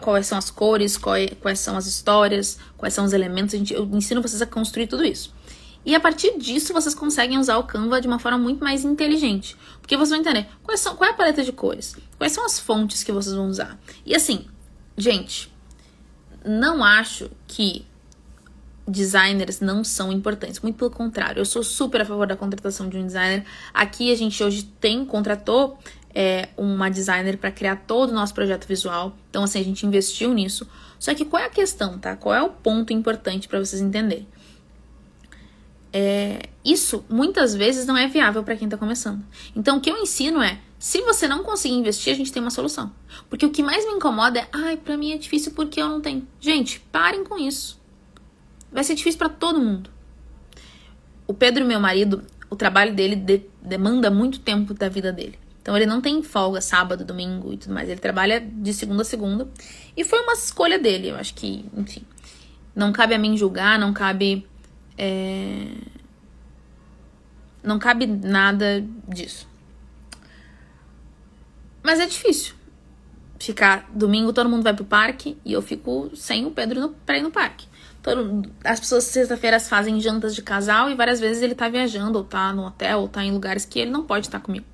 Quais são as cores, quais são as histórias, quais são os elementos. Eu ensino vocês a construir tudo isso. E a partir disso, vocês conseguem usar o Canva de uma forma muito mais inteligente. Porque vocês vão entender qual é a paleta de cores, quais são as fontes que vocês vão usar. E assim, gente, não acho que designers não são importantes. Muito pelo contrário, eu sou super a favor da contratação de um designer. Aqui a gente hoje contratou uma designer para criar todo o nosso projeto visual. Então, assim, a gente investiu nisso. Só que qual é a questão, tá? Qual é o ponto importante para vocês entenderem? Isso, muitas vezes, não é viável para quem tá começando. Então, o que eu ensino se você não conseguir investir, a gente tem uma solução. Porque o que mais me incomoda pra mim é difícil porque eu não tenho. Gente, parem com isso. Vai ser difícil para todo mundo. O Pedro, meu marido, o trabalho dele demanda muito tempo da vida dele. Então, ele não tem folga sábado, domingo e tudo mais. Ele trabalha de segunda a segunda. E foi uma escolha dele. Eu acho que, enfim, não cabe a mim julgar, não cabe nada disso. Mas é difícil. Ficar domingo, todo mundo vai pro parque e eu fico sem o Pedro pra ir no parque. As pessoas sexta-feiras fazem jantas de casal e várias vezes ele tá viajando, ou tá no hotel, ou tá em lugares que ele não pode estar comigo.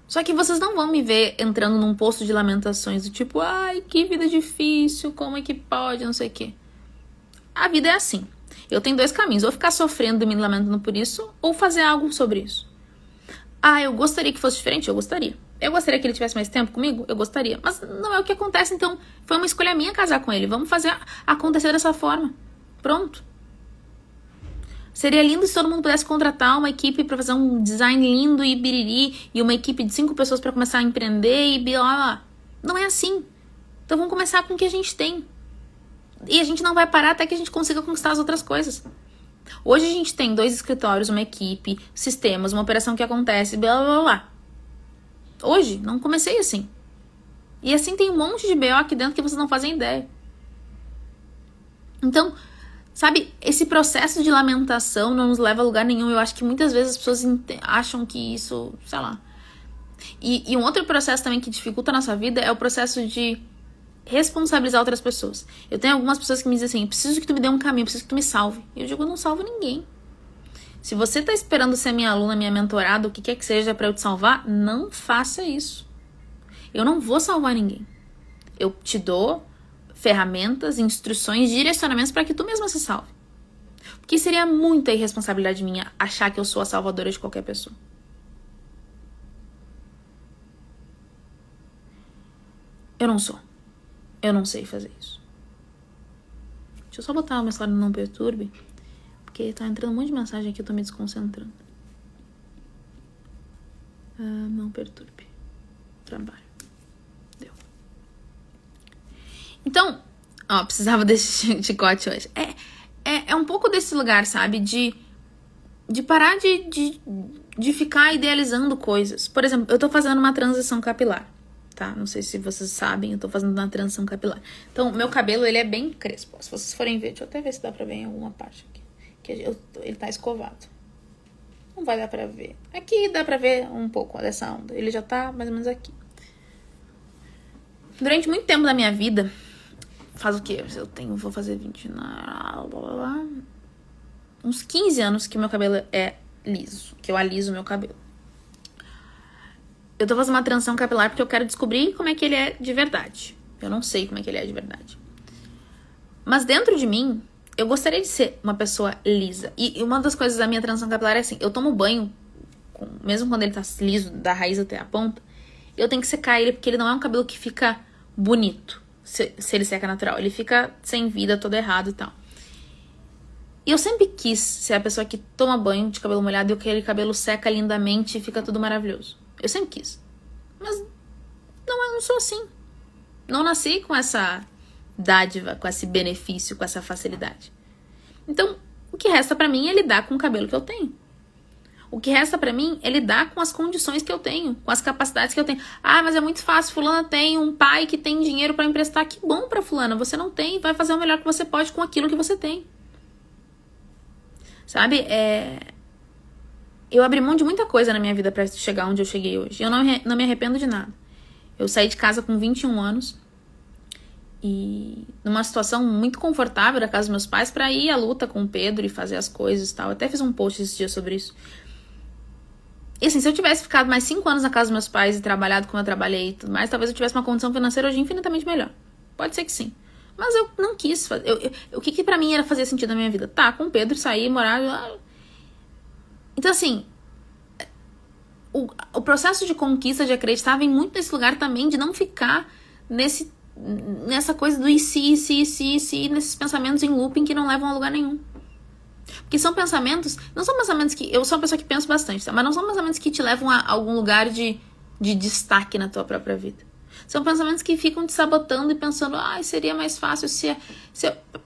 Só que vocês não vão me ver entrando num posto de lamentações do tipo, que vida difícil, como é que pode, não sei o quê. A vida é assim. Eu tenho 2 caminhos, ou ficar sofrendo e me lamentando por isso, ou fazer algo sobre isso. Eu gostaria que fosse diferente? Eu gostaria. Eu gostaria que ele tivesse mais tempo comigo? Eu gostaria. Mas não é o que acontece, então foi uma escolha minha casar com ele. Vamos fazer acontecer dessa forma. Pronto. Seria lindo se todo mundo pudesse contratar uma equipe para fazer um design lindo e biriri, e uma equipe de 5 pessoas para começar a empreender e blá, blá. Não é assim. Então vamos começar com o que a gente tem. E a gente não vai parar até que a gente consiga conquistar as outras coisas. Hoje a gente tem 2 escritórios, uma equipe, sistemas, uma operação que acontece, blá, blá, blá. Hoje, não comecei assim. E assim tem um monte de BO aqui dentro que vocês não fazem ideia. Então, sabe, esse processo de lamentação não nos leva a lugar nenhum. Eu acho que muitas vezes as pessoas acham que isso, sei lá. E um outro processo também que dificulta a nossa vida é o processo de responsabilizar outras pessoas. Eu tenho algumas pessoas que me dizem assim, preciso que tu me dê um caminho, preciso que tu me salve. E eu digo, eu não salvo ninguém. Se você tá esperando ser minha aluna, minha mentorada, o que quer que seja pra eu te salvar, não faça isso. Eu não vou salvar ninguém. Eu te dou ferramentas, instruções, direcionamentos para que tu mesma se salve. Porque seria muita irresponsabilidade minha achar que eu sou a salvadora de qualquer pessoa. Eu não sou. Eu não sei fazer isso. Deixa eu só botar uma história no Não Perturbe. Porque tá entrando um monte de mensagem aqui, eu tô me desconcentrando. Não perturbe. Trabalho. Deu. Então, precisava desse chicote hoje. É um pouco desse lugar, sabe? De parar de ficar idealizando coisas. Por exemplo, eu tô fazendo uma transição capilar. Tá? Não sei se vocês sabem, eu tô fazendo uma transição capilar. Então, meu cabelo, ele é bem crespo. Se vocês forem ver, deixa eu até ver se dá pra ver em alguma parte aqui. Ele tá escovado. Não vai dar pra ver. Aqui dá pra ver um pouco dessa onda. Ele já tá mais ou menos aqui. Durante muito tempo da minha vida, faz o quê? Vou fazer 20... uns 15 anos que meu cabelo é liso, que eu aliso meu cabelo. Eu tô fazendo uma transição capilar porque eu quero descobrir como é que ele é de verdade. Eu não sei como é que ele é de verdade. Mas dentro de mim, eu gostaria de ser uma pessoa lisa. E uma das coisas da minha transição capilar é assim, eu tomo banho, mesmo quando ele tá liso, da raiz até a ponta, eu tenho que secar ele, porque ele não é um cabelo que fica bonito, se ele seca natural. Ele fica sem vida, todo errado e tal. E eu sempre quis ser a pessoa que toma banho de cabelo molhado e aquele cabelo seca lindamente e fica tudo maravilhoso. Eu sempre quis. Mas não, eu não sou assim. Não nasci com essa dádiva, com esse benefício, com essa facilidade. Então, o que resta pra mim é lidar com o cabelo que eu tenho. O que resta pra mim é lidar com as condições que eu tenho, com as capacidades que eu tenho. Ah, mas é muito fácil, fulana tem um pai que tem dinheiro pra emprestar. Que bom pra fulana, você não tem, vai fazer o melhor que você pode com aquilo que você tem. Sabe, eu abri mão de muita coisa na minha vida pra chegar onde eu cheguei hoje. Eu não me arrependo de nada. Eu saí de casa com 21 anos e numa situação muito confortável da casa dos meus pais pra ir à luta com o Pedro e fazer as coisas e tal. Eu até fiz um post esses dias sobre isso. E assim, se eu tivesse ficado mais 5 anos na casa dos meus pais e trabalhado como eu trabalhei e tudo mais, talvez eu tivesse uma condição financeira hoje infinitamente melhor. Pode ser que sim. Mas eu não quis fazer. O que pra mim era fazer sentido na minha vida? Tá, com o Pedro, sair, morar... Então, assim, o processo de conquista, de acreditar, vem muito nesse lugar também de não ficar nessa coisa do e se, nesses pensamentos em looping que não levam a lugar nenhum. Porque são pensamentos, não são pensamentos que... Eu sou uma pessoa que penso bastante, tá? Mas não são pensamentos que te levam a algum lugar de destaque na tua própria vida. São pensamentos que ficam te sabotando e pensando, seria mais fácil se eu...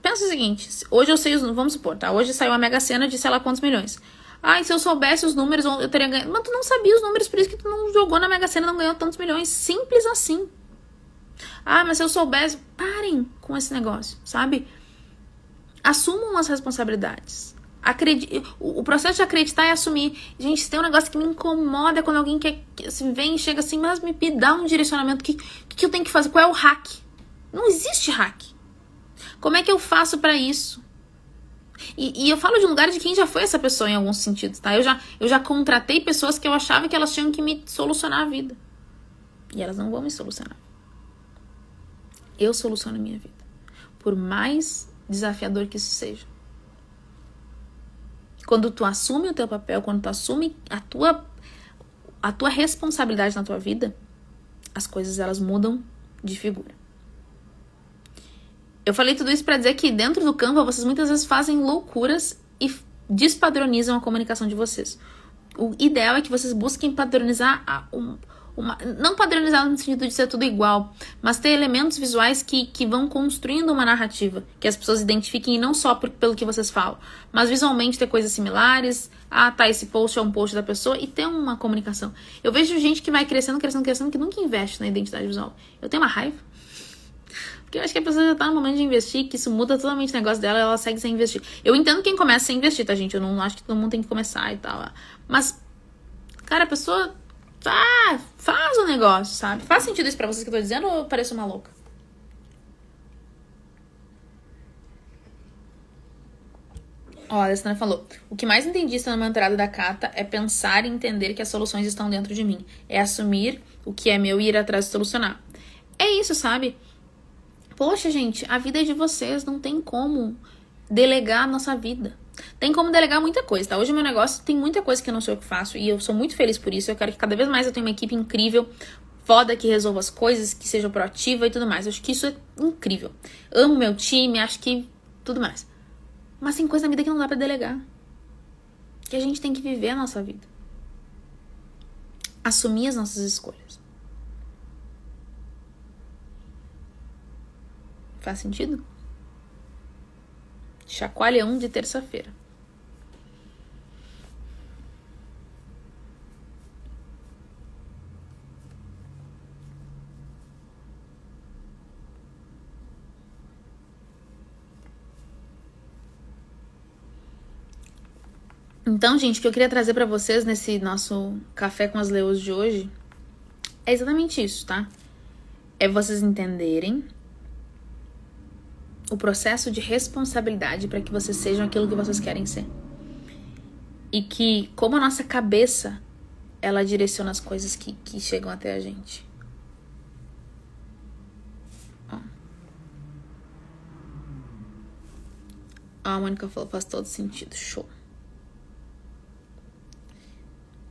Pensa o seguinte, hoje eu sei os... Vamos supor, tá? Hoje saiu a Mega Sena de sei lá quantos milhões. Se eu soubesse os números, eu teria ganhado. Mas tu não sabia os números, por isso que tu não jogou na Mega Sena e não ganhou tantos milhões. Simples assim. Mas se eu soubesse... Parem com esse negócio, sabe? Assumam as responsabilidades. O processo de acreditar é assumir. Gente, tem um negócio que me incomoda quando alguém vem e chega assim, mas me dá um direcionamento. O que eu tenho que fazer? Qual é o hack? Não existe hack. Como é que eu faço pra isso? E eu falo de um lugar de quem já foi essa pessoa em alguns sentidos, tá? Eu já contratei pessoas que eu achava que elas tinham que me solucionar a vida. E elas não vão me solucionar. Eu soluciono a minha vida. Por mais desafiador que isso seja. Quando tu assume o teu papel, quando tu assume a tua responsabilidade na tua vida, as coisas elas mudam de figura. Eu falei tudo isso pra dizer que dentro do Canva vocês muitas vezes fazem loucuras e despadronizam a comunicação de vocês. O ideal é que vocês busquem padronizar não padronizar no sentido de ser tudo igual, mas ter elementos visuais que vão construindo uma narrativa, que as pessoas identifiquem, e não só pelo que vocês falam, mas visualmente ter coisas similares. Esse post é um post da pessoa, e ter uma comunicação. Eu vejo gente que vai crescendo, que nunca investe na identidade visual. Eu tenho uma raiva, porque eu acho que a pessoa já tá no momento de investir, que isso muda totalmente o negócio dela, ela segue sem investir. Eu entendo quem começa sem investir, tá, gente? Eu não acho que todo mundo tem que começar e tal, mas, cara, a pessoa... faz o negócio, sabe? Faz sentido isso pra vocês que eu tô dizendo ou eu pareço uma louca? A Alessandra falou: o que mais entendi na mentorada da Cata é pensar e entender que as soluções estão dentro de mim. É assumir o que é meu e ir atrás de solucionar. É isso, sabe? Poxa, gente, a vida é de vocês, não tem como delegar a nossa vida. Tem como delegar muita coisa, tá? Hoje o meu negócio tem muita coisa que eu não sei o que faço e eu sou muito feliz por isso. Eu quero que cada vez mais eu tenha uma equipe incrível, foda, que resolva as coisas, que seja proativa e tudo mais. Eu acho que isso é incrível. Amo meu time, acho que tudo mais. Mas tem coisa na vida que não dá pra delegar. Que a gente tem que viver a nossa vida. Assumir as nossas escolhas. Faz sentido? Chacoalha 1 de terça-feira. Então, gente, o que eu queria trazer pra vocês nesse nosso Café com as Leoas de hoje é exatamente isso, tá? é vocês entenderem o processo de responsabilidade para que vocês sejam aquilo que vocês querem ser. E que, como a nossa cabeça, ela direciona as coisas que chegam até a gente. Ó. A Mônica falou, faz todo sentido. Show.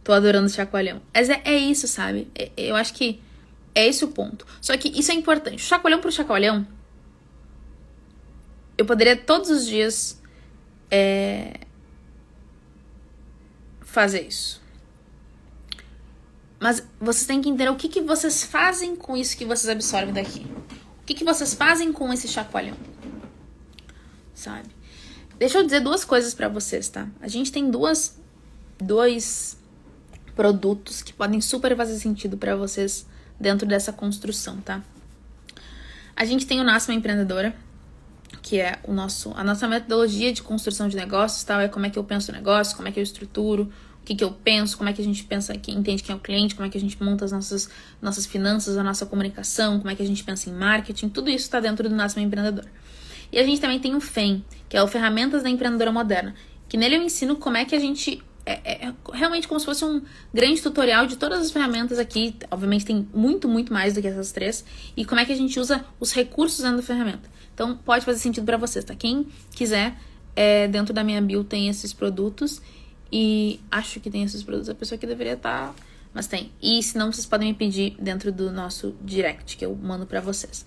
Tô adorando o chacoalhão. Mas é isso, sabe? Eu acho que é esse o ponto. Só que isso é importante. O chacoalhão pro chacoalhão, eu poderia todos os dias fazer isso. Mas vocês têm que entender o que vocês fazem com isso que vocês absorvem daqui. O que vocês fazem com esse chacoalhão. Sabe? Deixa eu dizer duas coisas pra vocês, tá? A gente tem dois produtos que podem super fazer sentido pra vocês dentro dessa construção, tá? A gente tem o Nasce Uma Empreendedora, que é a nossa metodologia de construção de negócios, tal, é como é que eu penso o negócio, como é que eu estruturo, o que eu penso, como é que a gente pensa, que entende quem é o cliente, como é que a gente monta as nossas finanças, a nossa comunicação, como é que a gente pensa em marketing, tudo isso está dentro do Nasce Uma Empreendedora. E a gente também tem o FEM, que é o Ferramentas da Empreendedora Moderna, que nele eu ensino como é que a gente... É realmente como se fosse um grande tutorial de todas as ferramentas aqui. Obviamente tem muito, muito mais do que essas 3. E como é que a gente usa os recursos dentro da ferramenta. Então pode fazer sentido pra vocês, tá? Quem quiser, dentro da minha bio tem esses produtos. E acho que tem esses produtos. A pessoa que deveria estar... Mas tem. E se não, vocês podem me pedir dentro do nosso direct, que eu mando pra vocês.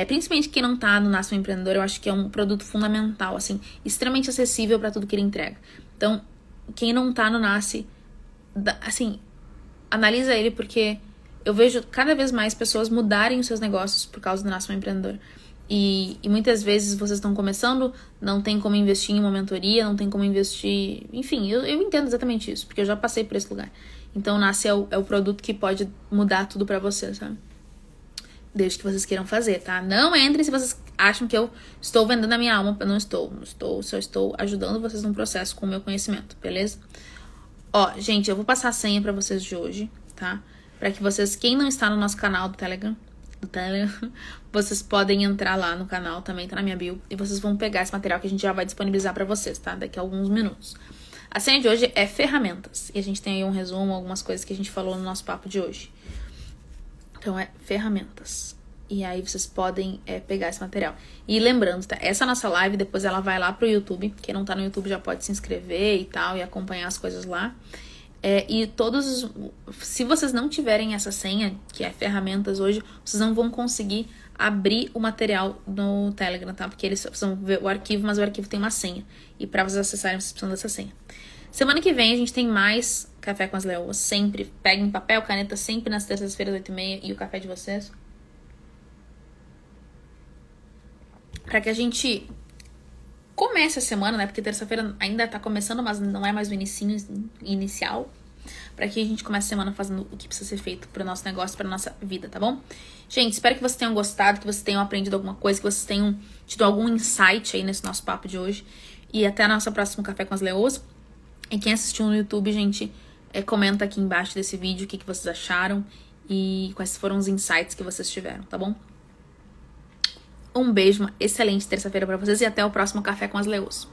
Principalmente quem não tá no Nasce Um Empreendedor, eu acho que é um produto fundamental, assim, extremamente acessível pra tudo que ele entrega. Então, quem não tá no Nasce, assim, analisa ele, porque eu vejo cada vez mais pessoas mudarem os seus negócios por causa do Nasce Uma Empreendedor. E muitas vezes vocês estão começando, não tem como investir em uma mentoria, não tem como investir... Enfim, eu entendo exatamente isso, porque eu já passei por esse lugar. Então o Nasce é o produto que pode mudar tudo pra vocês, sabe? Desde que vocês queiram fazer, tá? Não entrem se vocês acham que eu estou vendendo a minha alma. Não estou, só estou ajudando vocês num processo com o meu conhecimento, beleza? Ó, gente, eu vou passar a senha pra vocês de hoje, tá? Pra que vocês, quem não está no nosso canal do Telegram, vocês podem entrar lá no canal, também tá na minha bio, e vocês vão pegar esse material que a gente já vai disponibilizar pra vocês, tá? Daqui a alguns minutos. A senha de hoje é ferramentas, e a gente tem aí um resumo, algumas coisas que a gente falou no nosso papo de hoje. Então, é ferramentas. E aí, vocês podem pegar esse material. E lembrando, tá? Essa nossa live, depois ela vai lá pro YouTube. Quem não tá no YouTube já pode se inscrever e tal, e acompanhar as coisas lá. Se vocês não tiverem essa senha, que é ferramentas hoje, vocês não vão conseguir abrir o material no Telegram, tá? Porque eles precisam ver o arquivo, mas o arquivo tem uma senha. E pra vocês acessarem, vocês precisam dessa senha. Semana que vem a gente tem mais Café com as Leoas. Sempre peguem papel, caneta, sempre nas terças-feiras, 8h30, e o café de vocês. Pra que a gente comece a semana, né? Porque terça-feira ainda tá começando, mas não é mais o inicial. Pra que a gente comece a semana fazendo o que precisa ser feito pro nosso negócio, pra nossa vida, tá bom? Gente, espero que vocês tenham gostado, que vocês tenham aprendido alguma coisa, que vocês tenham tido algum insight aí nesse nosso papo de hoje. E até a nossa próxima Café com as Leoas. E quem assistiu no YouTube, gente, comenta aqui embaixo desse vídeo o que vocês acharam e quais foram os insights que vocês tiveram, tá bom? Um beijo, uma excelente terça-feira pra vocês e até o próximo Café com as Leoas.